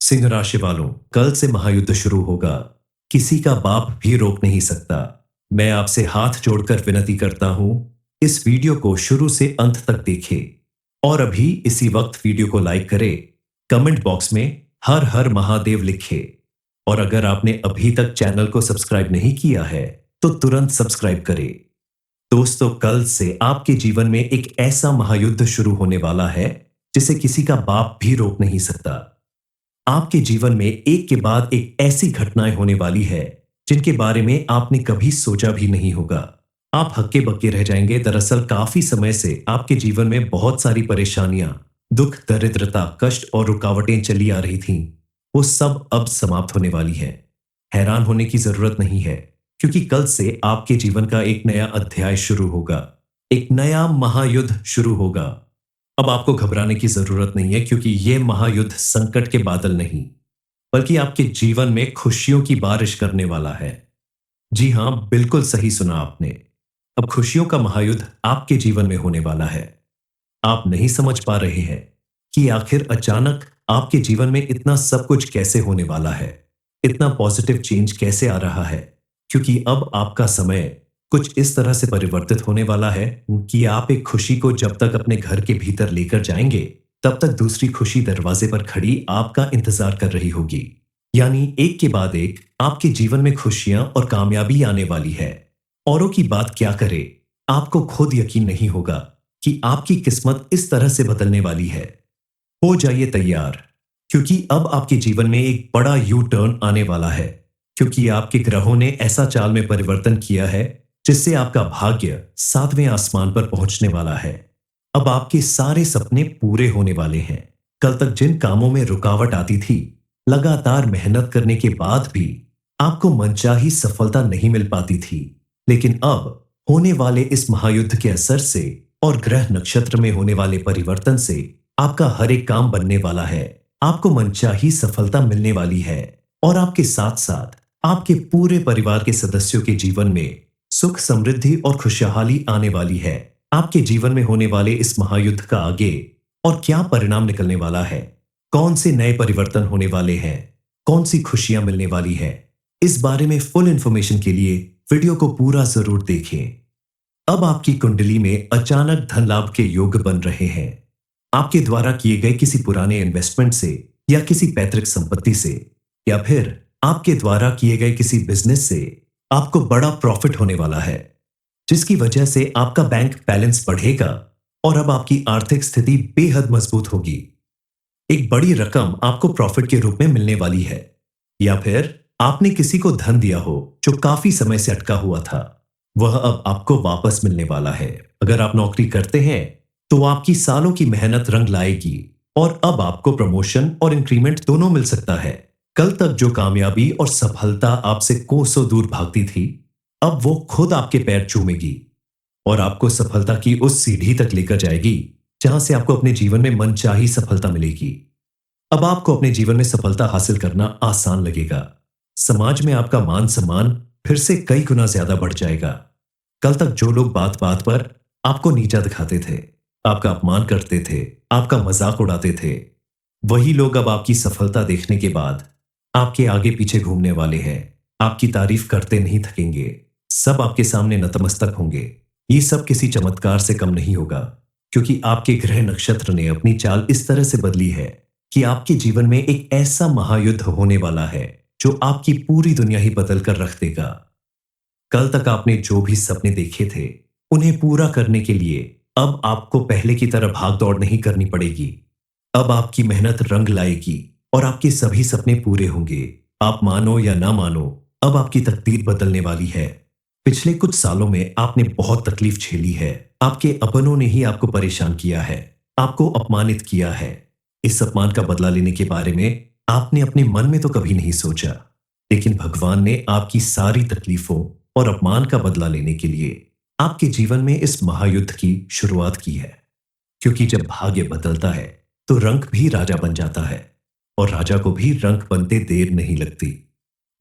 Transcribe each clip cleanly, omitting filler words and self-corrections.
सिंह राशि वालों, कल से महायुद्ध शुरू होगा। किसी का बाप भी रोक नहीं सकता। मैं आपसे हाथ जोड़कर विनती करता हूं, इस वीडियो को शुरू से अंत तक देखें और अभी इसी वक्त वीडियो को लाइक करें। कमेंट बॉक्स में हर हर महादेव लिखें और अगर आपने अभी तक चैनल को सब्सक्राइब नहीं किया है तो तुरंत सब्सक्राइब करें। दोस्तों, कल से आपके जीवन में एक ऐसा महायुद्ध शुरू होने वाला है जिसे किसी का बाप भी रोक नहीं सकता। आपके जीवन में एक के बाद एक ऐसी घटनाएं होने वाली है जिनके बारे में आपने कभी सोचा भी नहीं होगा। आप हक्के बक्के रह जाएंगे। दरअसल काफी समय से आपके जीवन में बहुत सारी परेशानियां, दुख, दरिद्रता, कष्ट और रुकावटें चली आ रही थीं। वो सब अब समाप्त होने वाली है। हैरान होने की जरूरत नहीं है, क्योंकि कल से आपके जीवन का एक नया अध्याय शुरू होगा। एक नया महायुद्ध शुरू होगा। अब आपको घबराने की जरूरत नहीं है, क्योंकि यह महायुद्ध संकट के बादल नहीं, बल्कि आपके जीवन में खुशियों की बारिश करने वाला है। जी हां, बिल्कुल सही सुना आपने। अब खुशियों का महायुद्ध आपके जीवन में होने वाला है। आप नहीं समझ पा रहे हैं कि आखिर अचानक आपके जीवन में इतना सब कुछ कैसे होने वाला है, इतना पॉजिटिव चेंज कैसे आ रहा है, क्योंकि अब आपका समय कुछ इस तरह से परिवर्तित होने वाला है कि आप एक खुशी को जब तक अपने घर के भीतर लेकर जाएंगे, तब तक दूसरी खुशी दरवाजे पर खड़ी आपका इंतजार कर रही होगी। यानी एक के बाद एक आपके जीवन में खुशियां और कामयाबी आने वाली है। औरों की बात क्या करे, आपको खुद यकीन नहीं होगा कि आपकी किस्मत इस तरह से बदलने वाली है। हो जाइए तैयार, क्योंकि अब आपके जीवन में एक बड़ा यू टर्न आने वाला है, क्योंकि आपके ग्रहों ने ऐसा चाल में परिवर्तन किया है जिससे आपका भाग्य सातवें आसमान पर पहुंचने वाला है। अब आपके सारे सपने पूरे होने वाले हैं। कल तक जिन कामों में रुकावट आती थी, लगातार मेहनत करने के बाद भी आपको मनचाही सफलता नहीं मिल पाती थी, लेकिन अब होने वाले इस महायुद्ध के असर से और ग्रह नक्षत्र में होने वाले परिवर्तन से आपका हर एक काम बनने वाला है। आपको मनचाही सफलता मिलने वाली है और आपके साथ साथ आपके पूरे परिवार के सदस्यों के जीवन में सुख, समृद्धि और खुशहाली आने वाली है। आपके जीवन में होने वाले इस महायुद्ध का आगे और क्या परिणाम निकलने वाला है, कौन से नए परिवर्तन होने वाले हैं, कौन सी खुशियां मिलने वाली है, इस बारे में फुल इंफॉर्मेशन के लिए वीडियो को पूरा जरूर देखें। अब आपकी कुंडली में अचानक धन लाभ के योग बन रहे हैं। आपके द्वारा किए गए किसी पुराने इन्वेस्टमेंट से या किसी पैतृक संपत्ति से या फिर आपके द्वारा किए गए किसी बिजनेस से आपको बड़ा प्रॉफिट होने वाला है, जिसकी वजह से आपका बैंक बैलेंस बढ़ेगा और अब आपकी आर्थिक स्थिति बेहद मजबूत होगी। एक बड़ी रकम आपको प्रॉफिट के रूप में मिलने वाली है, या फिर आपने किसी को धन दिया हो जो काफी समय से अटका हुआ था, वह अब आपको वापस मिलने वाला है। अगर आप नौकरी करते हैं तो आपकी सालों की मेहनत रंग लाएगी और अब आपको प्रमोशन और इंक्रीमेंट दोनों मिल सकता है। कल तक जो कामयाबी और सफलता आपसे कोसों दूर भागती थी, अब वो खुद आपके पैर चूमेगी और आपको सफलता की उस सीढ़ी तक लेकर जाएगी जहां से आपको अपने जीवन में मनचाही सफलता मिलेगी। अब आपको अपने जीवन में सफलता हासिल करना आसान लगेगा। समाज में आपका मान सम्मान फिर से कई गुना ज्यादा बढ़ जाएगा। कल तक जो लोग बात बात पर आपको नीचा दिखाते थे, आपका अपमान करते थे, आपका मजाक उड़ाते थे, वही लोग अब आपकी सफलता देखने के बाद आपके आगे पीछे घूमने वाले हैं। आपकी तारीफ करते नहीं थकेंगे। सब आपके सामने नतमस्तक होंगे। ये सब किसी चमत्कार से कम नहीं होगा, क्योंकि आपके ग्रह नक्षत्र ने अपनी चाल इस तरह से बदली है कि आपके जीवन में एक ऐसा महायुद्ध होने वाला है जो आपकी पूरी दुनिया ही बदल कर रख देगा। कल तक आपने जो भी सपने देखे थे, उन्हें पूरा करने के लिए अब आपको पहले की तरह भाग दौड़ नहीं करनी पड़ेगी। अब आपकी मेहनत रंग लाएगी और आपके सभी सपने पूरे होंगे। आप मानो या ना मानो, अब आपकी तकदीर बदलने वाली है। पिछले कुछ सालों में आपने बहुत तकलीफ झेली है। आपके अपनों ने ही आपको परेशान किया है, आपको अपमानित किया है। इस अपमान का बदला लेने के बारे में आपने अपने मन में तो कभी नहीं सोचा, लेकिन भगवान ने आपकी सारी तकलीफों और अपमान का बदला लेने के लिए आपके जीवन में इस महायुद्ध की शुरुआत की है। क्योंकि जब भाग्य बदलता है तो रंक भी राजा बन जाता है और राजा को भी रंक बनते देर नहीं लगती।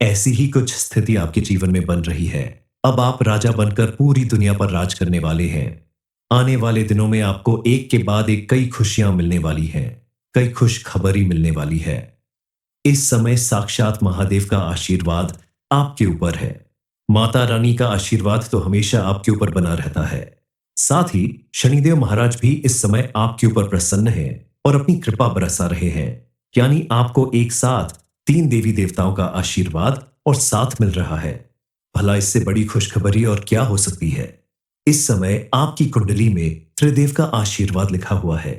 ऐसी ही कुछ स्थिति आपके जीवन में बन रही है। अब आप राजा बनकर पूरी दुनिया पर राज करने वाले हैं। आने वाले दिनों में आपको एक के बाद एक कई खुशियां मिलने वाली हैं, कई खुश खबरी मिलने वाली है। इस समय साक्षात महादेव का आशीर्वाद आपके ऊपर है। माता रानी का आशीर्वाद तो हमेशा आपके ऊपर बना रहता है। साथ ही शनिदेव महाराज भी इस समय आपके ऊपर प्रसन्न हैं और अपनी कृपा बरसा रहे हैं। यानी आपको एक साथ 3 देवी देवताओं का आशीर्वाद और साथ मिल रहा है। भला इससे बड़ी खुशखबरी और क्या हो सकती है। इस समय आपकी कुंडली में त्रिदेव का आशीर्वाद लिखा हुआ है,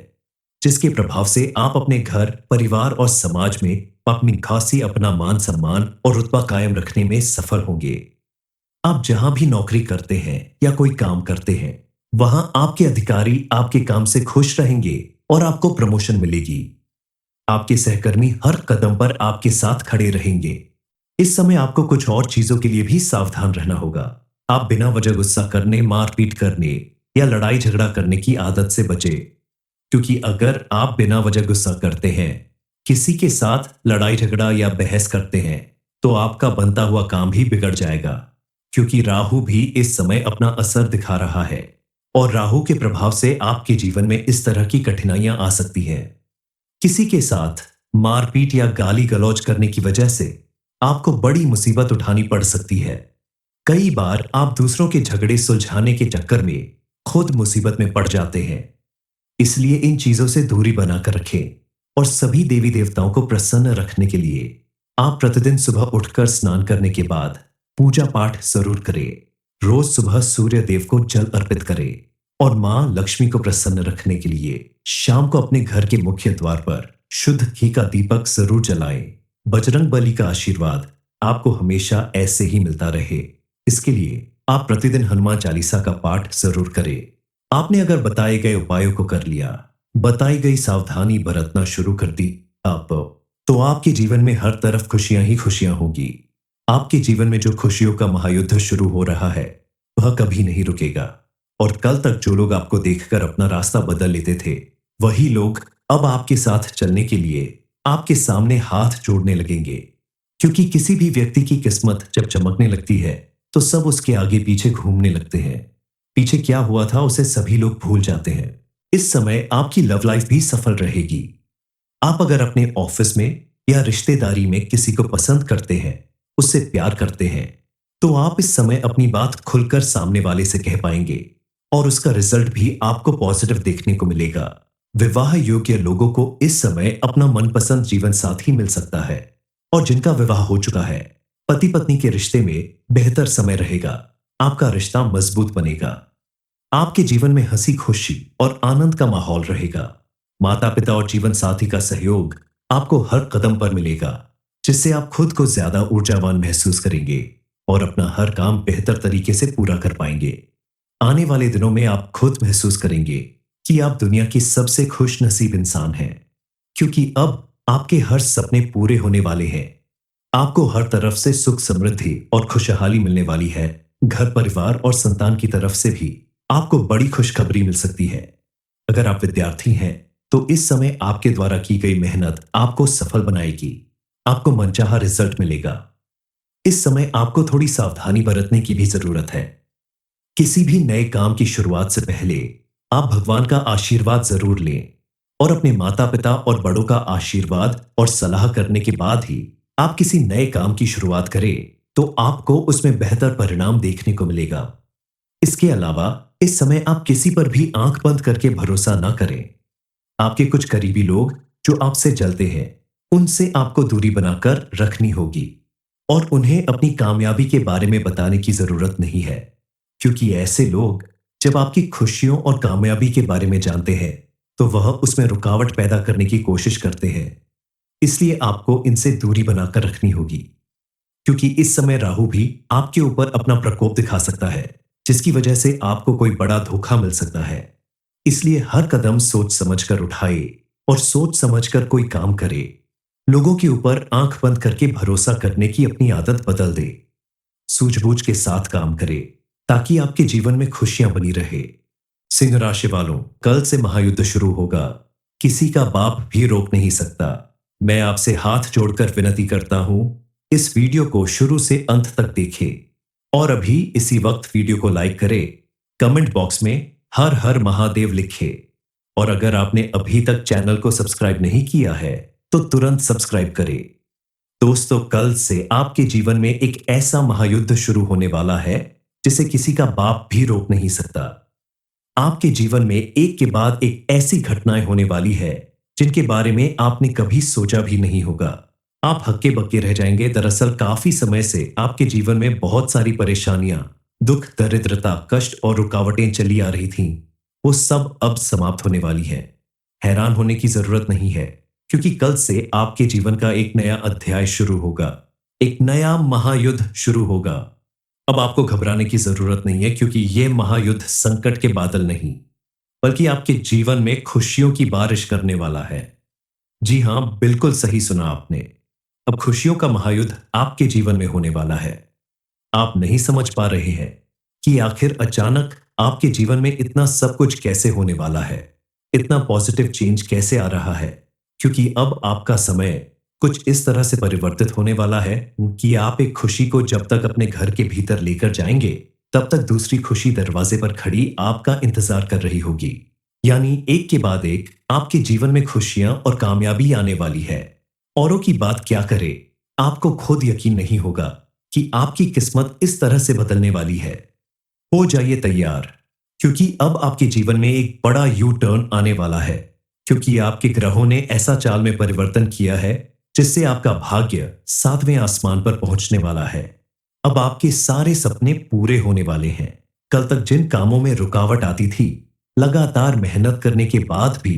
जिसके प्रभाव से आप अपने घर, परिवार और समाज में अपनी खासी अपना मान सम्मान और रुतबा कायम रखने में सफल होंगे। आप जहां भी नौकरी करते हैं या कोई काम करते हैं, वहां आपके अधिकारी आपके काम से खुश रहेंगे और आपको प्रमोशन मिलेगी। आपके सहकर्मी हर कदम पर आपके साथ खड़े रहेंगे। इस समय आपको कुछ और चीजों के लिए भी सावधान रहना होगा। आप बिना वजह गुस्सा करने, मारपीट करने या लड़ाई झगड़ा करने की आदत से बचे, क्योंकि अगर आप बिना वजह गुस्सा करते हैं, किसी के साथ लड़ाई झगड़ा या बहस करते हैं, तो आपका बनता हुआ काम भी बिगड़ जाएगा, क्योंकि राहु भी इस समय अपना असर दिखा रहा है और राहु के प्रभाव से आपके जीवन में इस तरह की कठिनाइयां आ सकती हैं। किसी के साथ मारपीट या गाली गलौज करने की वजह से आपको बड़ी मुसीबत उठानी पड़ सकती है। कई बार आप दूसरों के झगड़े सुलझाने के चक्कर में खुद मुसीबत में पड़ जाते हैं। इसलिए इन चीजों से दूरी बनाकर रखें और सभी देवी देवताओं को प्रसन्न रखने के लिए आप प्रतिदिन सुबह उठकर स्नान करने के बाद पूजा पाठ जरूर करें। रोज सुबह सूर्य देव को जल अर्पित करें और मां लक्ष्मी को प्रसन्न रखने के लिए शाम को अपने घर के मुख्य द्वार पर शुद्ध घी का दीपक जरूर जलाएं। बजरंग बली का आशीर्वाद आपको हमेशा ऐसे ही मिलता रहे, इसके लिए आप प्रतिदिन हनुमान चालीसा का पाठ जरूर करें। आपने अगर बताए गए उपायों को कर लिया, बताई गई सावधानी बरतना शुरू कर दी आप, तो आपके जीवन में हर तरफ खुशियां ही खुशियां होगी। आपके जीवन में जो खुशियों का महायुद्ध शुरू हो रहा है, वह कभी नहीं रुकेगा। और कल तक जो लोग आपको देखकर अपना रास्ता बदल लेते थे, वही लोग अब आपके साथ चलने के लिए आपके सामने हाथ जोड़ने लगेंगे। क्योंकि किसी भी व्यक्ति की किस्मत जब चमकने लगती है, तो सब उसके आगे पीछे घूमने लगते हैं। पीछे क्या हुआ था उसे सभी लोग भूल जाते हैं। इस समय आपकी लव लाइफ भी सफल रहेगी। आप अगर अपने ऑफिस में या रिश्तेदारी में किसी को पसंद करते हैं, उससे प्यार करते हैं, तो आप इस समय अपनी बात खुलकर सामने वाले से कह पाएंगे और उसका रिजल्ट भी आपको पॉजिटिव देखने को मिलेगा। विवाह योग्य लोगों को इस समय अपना मनपसंद जीवन साथी मिल सकता है और जिनका विवाह हो चुका है, पति पत्नी के रिश्ते में बेहतर समय रहेगा। आपका रिश्ता मजबूत बनेगा। आपके जीवन में हंसी खुशी और आनंद का माहौल रहेगा। माता पिता और जीवन साथी का सहयोग आपको हर कदम पर मिलेगा, जिससे आप खुद को ज्यादा ऊर्जावान महसूस करेंगे और अपना हर काम बेहतर तरीके से पूरा कर पाएंगे। आने वाले दिनों में आप खुद महसूस करेंगे कि आप दुनिया की सबसे खुश नसीब इंसान हैं, क्योंकि अब आपके हर सपने पूरे होने वाले हैं। आपको हर तरफ से सुख समृद्धि और खुशहाली मिलने वाली है। घर परिवार और संतान की तरफ से भी आपको बड़ी खुशखबरी मिल सकती है। अगर आप विद्यार्थी हैं, तो इस समय आपके द्वारा की गई मेहनत आपको सफल बनाएगी। आपको मनचाहा रिजल्ट मिलेगा। इस समय आपको थोड़ी सावधानी बरतने की भी जरूरत है। किसी भी नए काम की शुरुआत से पहले आप भगवान का आशीर्वाद जरूर लें और अपने माता पिता और बड़ों का आशीर्वाद और सलाह करने के बाद ही आप किसी नए काम की शुरुआत करें, तो आपको उसमें बेहतर परिणाम देखने को मिलेगा। इसके अलावा इस समय आप किसी पर भी आंख बंद करके भरोसा ना करें। आपके कुछ करीबी लोग जो आपसे जलते हैं, उनसे आपको दूरी बनाकर रखनी होगी और उन्हें अपनी कामयाबी के बारे में बताने की जरूरत नहीं है, क्योंकि ऐसे लोग जब आपकी खुशियों और कामयाबी के बारे में जानते हैं, तो वह उसमें रुकावट पैदा करने की कोशिश करते हैं। इसलिए आपको इनसे दूरी बनाकर रखनी होगी, क्योंकि इस समय राहु भी आपके ऊपर अपना प्रकोप दिखा सकता है, जिसकी वजह से आपको कोई बड़ा धोखा मिल सकता है। इसलिए हर कदम सोच समझकर उठाए और सोच समझकर कोई काम करे। लोगों के ऊपर आंख बंद करके भरोसा करने की अपनी आदत बदल दे। सूझबूझ के साथ काम करे, ताकि आपके जीवन में खुशियां बनी रहे। सिंह राशि वालों, कल से महायुद्ध शुरू होगा। किसी का बाप भी रोक नहीं सकता। मैं आपसे हाथ जोड़कर विनती करता हूं, इस वीडियो को शुरू से अंत तक देखें और अभी इसी वक्त वीडियो को लाइक करें। कमेंट बॉक्स में हर हर महादेव लिखें और अगर आपने अभी तक चैनल को सब्सक्राइब नहीं किया है, तो तुरंत सब्सक्राइब करें। दोस्तों, कल से आपके जीवन में एक ऐसा महायुद्ध शुरू होने वाला है जिसे किसी का बाप भी रोक नहीं सकता। आपके जीवन में एक के बाद एक ऐसी घटनाएं होने वाली है जिनके बारे में आपने कभी सोचा भी नहीं होगा। आप हक्के बक्के रह जाएंगे। दरअसल काफी समय से आपके जीवन में बहुत सारी परेशानियां, दुख, दरिद्रता, कष्ट और रुकावटें चली आ रही थीं। वो सब अब समाप्त होने वाली है। हैरान होने की जरूरत नहीं है, क्योंकि कल से आपके जीवन का एक नया अध्याय शुरू होगा। एक नया महायुद्ध शुरू होगा। अब आपको घबराने की जरूरत नहीं है, क्योंकि यह महायुद्ध संकट के बादल नहीं, बल्कि आपके जीवन में खुशियों की बारिश करने वाला है। जी हां, बिल्कुल सही सुना आपने। अब खुशियों का महायुद्ध आपके जीवन में होने वाला है। आप नहीं समझ पा रहे हैं कि आखिर अचानक आपके जीवन में इतना सब कुछ कैसे होने वाला है, इतना पॉजिटिव चेंज कैसे आ रहा है, क्योंकि अब आपका समय कुछ इस तरह से परिवर्तित होने वाला है कि आप एक खुशी को जब तक अपने घर के भीतर लेकर जाएंगे, तब तक दूसरी खुशी दरवाजे पर खड़ी आपका इंतजार कर रही होगी। यानी एक के बाद एक आपके जीवन में खुशियां और कामयाबी आने वाली है। औरों की बात क्या करे, आपको खुद यकीन नहीं होगा कि आपकी किस्मत इस तरह से बदलने वाली है। हो जाइए तैयार, क्योंकि अब आपके जीवन में एक बड़ा यू टर्न आने वाला है, क्योंकि आपके ग्रहों ने ऐसा चाल में परिवर्तन किया है जिससे आपका भाग्य 7वें आसमान पर पहुंचने वाला है। अब आपके सारे सपने पूरे होने वाले हैं। कल तक जिन कामों में रुकावट आती थी, लगातार मेहनत करने के बाद भी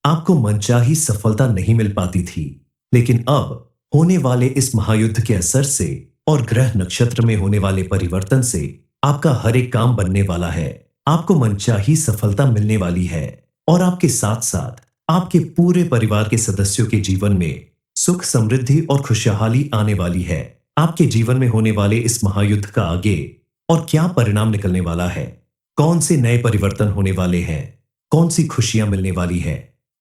आपको मनचाही सफलता नहीं मिल पाती थी, लेकिन अब होने वाले इस महायुद्ध के असर से और ग्रह नक्षत्र में होने वाले परिवर्तन से आपका हर एक काम बनने वाला है। आपको मनचाही सफलता मिलने वाली है और आपके साथ साथ आपके पूरे परिवार के सदस्यों के जीवन में सुख, समृद्धि और खुशहाली आने वाली है। आपके जीवन में होने वाले इस महायुद्ध का आगे और क्या परिणाम निकलने वाला है, कौन से नए परिवर्तन होने वाले हैं, कौन सी खुशियां मिलने वाली है,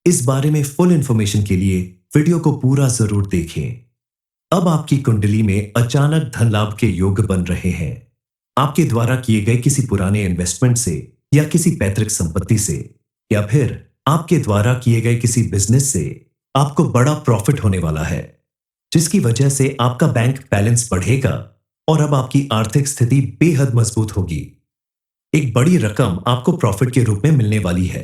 इस बारे में फुल इंफॉर्मेशन के लिए वीडियो को पूरा जरूर देखें। अब आपकी कुंडली में अचानक धन लाभ के योग बन रहे हैं। आपके द्वारा किए गए किसी पुराने इन्वेस्टमेंट से, या किसी पैतृक संपत्ति से, या फिर आपके द्वारा किए गए किसी बिजनेस से आपको बड़ा प्रॉफिट होने वाला है, जिसकी वजह से आपका बैंक बैलेंस बढ़ेगा और अब आपकी आर्थिक स्थिति बेहद मजबूत होगी। एक बड़ी रकम आपको प्रॉफिट के रूप में मिलने वाली है,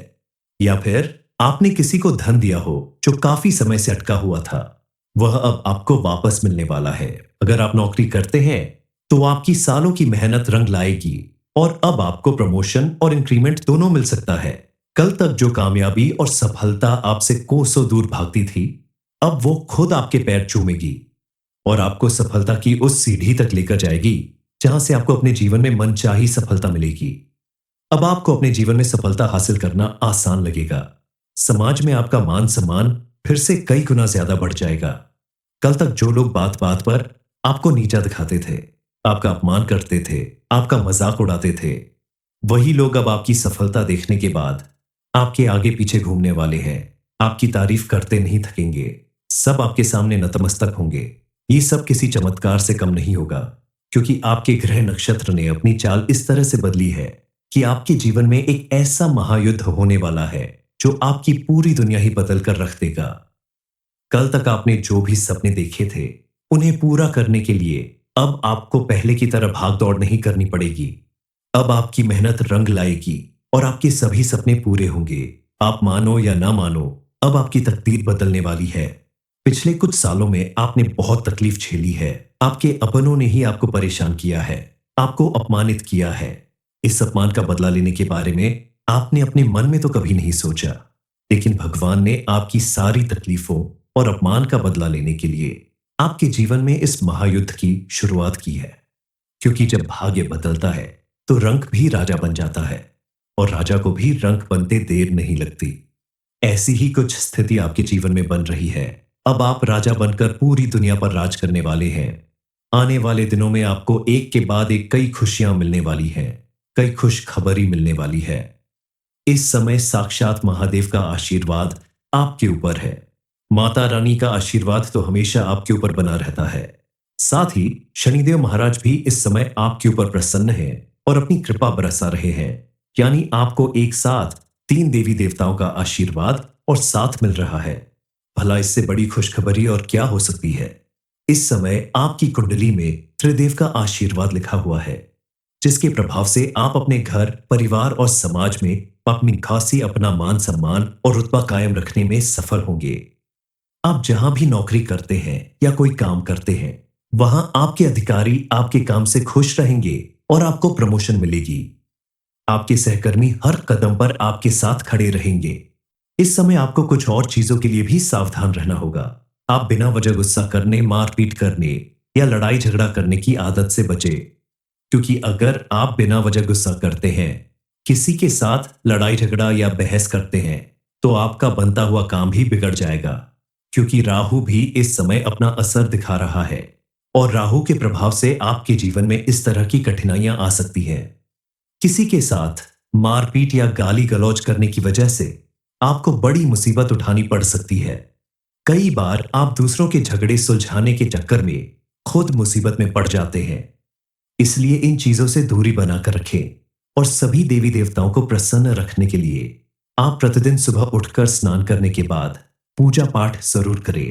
या फिर आपने किसी को धन दिया हो जो काफी समय से अटका हुआ था, वह अब आपको वापस मिलने वाला है। अगर आप नौकरी करते हैं तो आपकी सालों की मेहनत रंग लाएगी और अब आपको प्रमोशन और इंक्रीमेंट दोनों मिल सकता है। कल तक जो कामयाबी और सफलता आपसे कोसों दूर भागती थी, अब वो खुद आपके पैर चूमेगी और आपको सफलता की उस सीढ़ी तक लेकर जाएगी जहां से आपको अपने जीवन में मनचाही सफलता मिलेगी। अब आपको अपने जीवन में सफलता हासिल करना आसान लगेगा। समाज में आपका मान सम्मान फिर से कई गुना ज्यादा बढ़ जाएगा। कल तक जो लोग बात बात पर आपको नीचा दिखाते थे, आपका अपमान करते थे, आपका मजाक उड़ाते थे, वही लोग अब आपकी सफलता देखने के बाद आपके आगे पीछे घूमने वाले हैं। आपकी तारीफ करते नहीं थकेंगे। सब आपके सामने नतमस्तक होंगे। ये सब किसी चमत्कार से कम नहीं होगा, क्योंकि आपके ग्रह नक्षत्र ने अपनी चाल इस तरह से बदली है कि आपके जीवन में एक ऐसा महायुद्ध होने वाला है जो आपकी पूरी दुनिया ही बदल कर रख देगा। कल तक आपने जो भी सपने देखे थे, उन्हें पूरा करने के लिए अब आपको पहले की तरह भाग दौड़ नहीं करनी पड़ेगी। अब आपकी मेहनत रंग लाएगी और आपके सभी सपने पूरे होंगे। आप मानो या ना मानो, अब आपकी तकदीर बदलने वाली है। पिछले कुछ सालों में आपने बहुत तकलीफ झेली है। आपके अपनों ने ही आपको परेशान किया है, आपको अपमानित किया है। इस अपमान का बदला लेने के बारे में आपने अपने मन में तो कभी नहीं सोचा, लेकिन भगवान ने आपकी सारी तकलीफों और अपमान का बदला लेने के लिए आपके जीवन में इस महायुद्ध की शुरुआत की है। क्योंकि जब भाग्य बदलता है तो रंक भी राजा बन जाता है, और राजा को भी रंक बनते देर नहीं लगती। ऐसी ही कुछ स्थिति आपके जीवन में बन रही है। अब आप राजा बनकर पूरी दुनिया पर राज करने वाले हैं। आने वाले दिनों में आपको एक के बाद एक कई खुशियां मिलने वाली हैं, कई खुश खबरी मिलने वाली है। इस समय साक्षात महादेव का आशीर्वाद आपके ऊपर है। माता रानी का आशीर्वाद तो हमेशा आपके ऊपर बना रहता है। साथ ही शनिदेव महाराज भी इस समय आपके ऊपर प्रसन्न हैं और अपनी कृपा बरसा रहे हैं। यानी आपको एक साथ 3 देवी देवताओं का आशीर्वाद और साथ मिल रहा है। भला इससे बड़ी खुशखबरी और क्या हो सकती है। इस समय आपकी कुंडली में त्रिदेव का आशीर्वाद लिखा हुआ है, जिसके प्रभाव से आप अपने घर, परिवार और समाज में अपनी खासी अपना मान सम्मान और रुतबा कायम रखने में सफल होंगे। आप जहां भी नौकरी करते हैं या कोई काम करते हैं, वहां आपके अधिकारी आपके काम से खुश रहेंगे और आपको प्रमोशन मिलेगी। आपके सहकर्मी हर कदम पर आपके साथ खड़े रहेंगे। इस समय आपको कुछ और चीजों के लिए भी सावधान रहना होगा। आप बिना वजह गुस्सा करने, मारपीट करने या लड़ाई झगड़ा करने की आदत से बचें, क्योंकि अगर आप बिना वजह गुस्सा करते हैं, किसी के साथ लड़ाई झगड़ा या बहस करते हैं, तो आपका बनता हुआ काम भी बिगड़ जाएगा, क्योंकि राहु भी इस समय अपना असर दिखा रहा है और राहु के प्रभाव से आपके जीवन में इस तरह की कठिनाइयां आ सकती हैं। किसी के साथ मारपीट या गाली गलौज करने की वजह से आपको बड़ी मुसीबत उठानी पड़ सकती है। कई बार आप दूसरों के झगड़े सुलझाने के चक्कर में खुद मुसीबत में पड़ जाते हैं। इसलिए इन चीजों से दूरी बनाकर रखें और सभी देवी देवताओं को प्रसन्न रखने के लिए आप प्रतिदिन सुबह उठकर स्नान करने के बाद पूजा पाठ जरूर करें।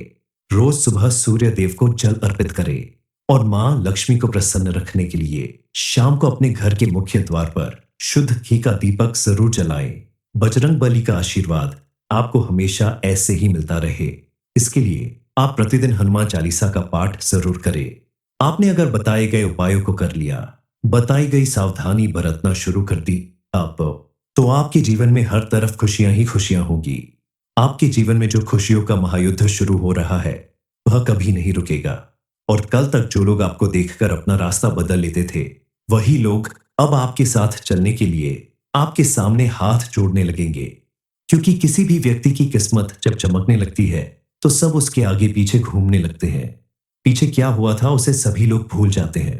रोज सुबह सूर्य देव को जल अर्पित करें और मां लक्ष्मी को प्रसन्न रखने के लिए शाम को अपने घर के मुख्य द्वार पर शुद्ध घी का दीपक जरूर जलाएं। बजरंग बली का आशीर्वाद आपको हमेशा ऐसे ही मिलता रहे, इसके लिए आप प्रतिदिन हनुमान चालीसा का पाठ जरूर करें। आपने अगर बताए गए उपायों को कर लिया, बताई गई सावधानी बरतना शुरू कर दी आप, तो आपके जीवन में हर तरफ खुशियां ही खुशियां होगी। आपके जीवन में जो खुशियों का महायुद्ध शुरू हो रहा है, वह कभी नहीं रुकेगा और कल तक जो लोग आपको देखकर अपना रास्ता बदल लेते थे, वही लोग अब आपके साथ चलने के लिए आपके सामने हाथ जोड़ने लगेंगे। क्योंकि किसी भी व्यक्ति की किस्मत जब चमकने लगती है, तो सब उसके आगे पीछे घूमने लगते हैं। पीछे क्या हुआ था उसे सभी लोग भूल जाते हैं।